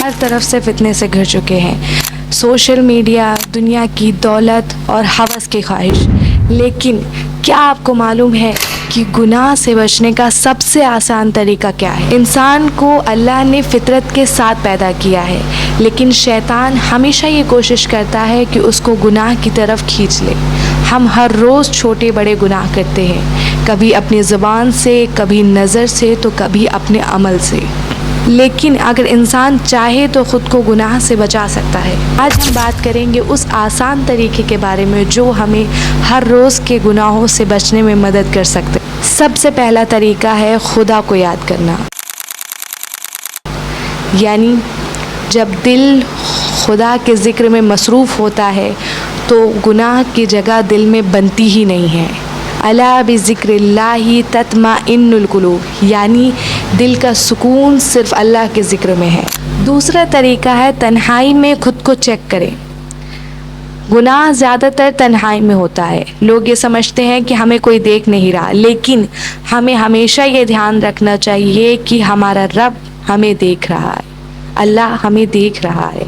ہر طرف سے فتنے سے گھر چکے ہیں، سوشل میڈیا، دنیا کی دولت اور ہوس کی خواہش۔ لیکن کیا آپ کو معلوم ہے کہ گناہ سے بچنے کا سب سے آسان طریقہ کیا ہے؟ انسان کو اللہ نے فطرت کے ساتھ پیدا کیا ہے، لیکن شیطان ہمیشہ یہ کوشش کرتا ہے کہ اس کو گناہ کی طرف کھینچ لے۔ ہم ہر روز چھوٹے بڑے گناہ کرتے ہیں، کبھی اپنی زبان سے، کبھی نظر سے، تو کبھی اپنے عمل سے۔ لیکن اگر انسان چاہے تو خود کو گناہ سے بچا سکتا ہے۔ آج ہم بات کریں گے اس آسان طریقے کے بارے میں جو ہمیں ہر روز کے گناہوں سے بچنے میں مدد کر سکتے ہیں۔ سب سے پہلا طریقہ ہے خدا کو یاد کرنا، یعنی جب دل خدا کے ذکر میں مصروف ہوتا ہے تو گناہ کی جگہ دل میں بنتی ہی نہیں ہے۔ الا بذکر اللہ تطمئن القلوب، یعنی دل کا سکون صرف اللہ کے ذکر میں ہے۔ دوسرا طریقہ ہے تنہائی میں خود کو چیک کریں۔ گناہ زیادہ تر تنہائی میں ہوتا ہے۔ لوگ یہ سمجھتے ہیں کہ ہمیں کوئی دیکھ نہیں رہا، لیکن ہمیں ہمیشہ یہ دھیان رکھنا چاہیے کہ ہمارا رب ہمیں دیکھ رہا ہے، اللہ ہمیں دیکھ رہا ہے۔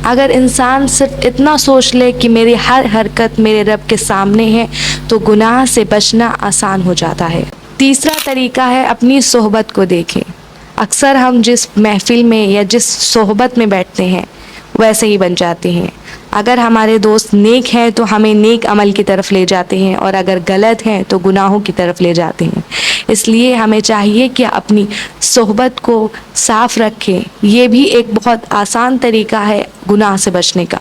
اگر انسان صرف اتنا سوچ لے کہ میری ہر حرکت میرے رب کے سامنے ہے تو گناہ سے بچنا آسان ہو جاتا ہے۔ تیسرا طریقہ ہے اپنی صحبت کو دیکھیں۔ اکثر ہم جس محفل میں یا جس صحبت میں بیٹھتے ہیں ویسے ہی بن جاتے ہیں۔ اگر ہمارے دوست نیک ہیں تو ہمیں نیک عمل کی طرف لے جاتے ہیں، اور اگر غلط ہیں تو گناہوں کی طرف لے جاتے ہیں۔ اس لیے ہمیں چاہیے کہ اپنی صحبت کو صاف رکھیں۔ یہ بھی ایک بہت آسان طریقہ ہے گناہ سے بچنے کا۔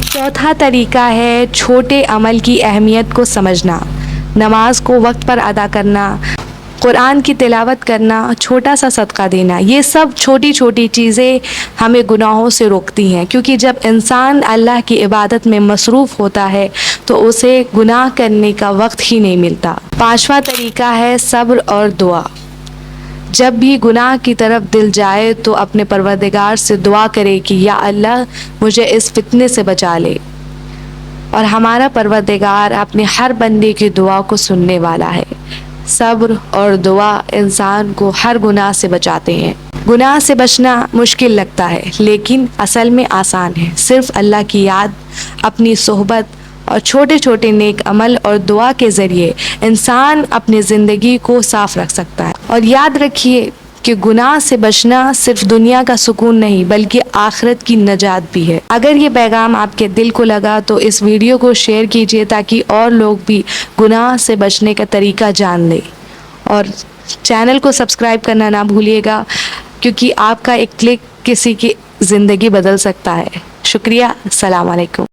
چوتھا طریقہ ہے چھوٹے عمل کی اہمیت کو سمجھنا۔ نماز کو وقت پر ادا کرنا، قرآن کی تلاوت کرنا، چھوٹا سا صدقہ دینا، یہ سب چھوٹی چھوٹی چیزیں ہمیں گناہوں سے روکتی ہیں، کیونکہ جب انسان اللہ کی عبادت میں مصروف ہوتا ہے تو اسے گناہ کرنے کا وقت ہی نہیں ملتا۔ پانچواں طریقہ ہے صبر اور دعا۔ جب بھی گناہ کی طرف دل جائے تو اپنے پروردگار سے دعا کرے کہ یا اللہ مجھے اس فتنے سے بچا لے، اور ہمارا پروردگار اپنے ہر بندے کی دعا کو سننے والا ہے۔ صبر اور دعا انسان کو ہر گناہ سے بچاتے ہیں۔ گناہ سے بچنا مشکل لگتا ہے لیکن اصل میں آسان ہے۔ صرف اللہ کی یاد، اپنی صحبت اور چھوٹے چھوٹے نیک عمل اور دعا کے ذریعے انسان اپنی زندگی کو صاف رکھ سکتا ہے۔ اور یاد رکھیے کہ گناہ سے بچنا صرف دنیا کا سکون نہیں بلکہ آخرت کی نجات بھی ہے۔ اگر یہ پیغام آپ کے دل کو لگا تو اس ویڈیو کو شیئر کیجیے تاکہ اور لوگ بھی گناہ سے بچنے کا طریقہ جان لیں، اور چینل کو سبسکرائب کرنا نہ بھولیے گا، کیونکہ آپ کا ایک کلک کسی کی زندگی بدل سکتا ہے۔ شکریہ، السلام علیکم۔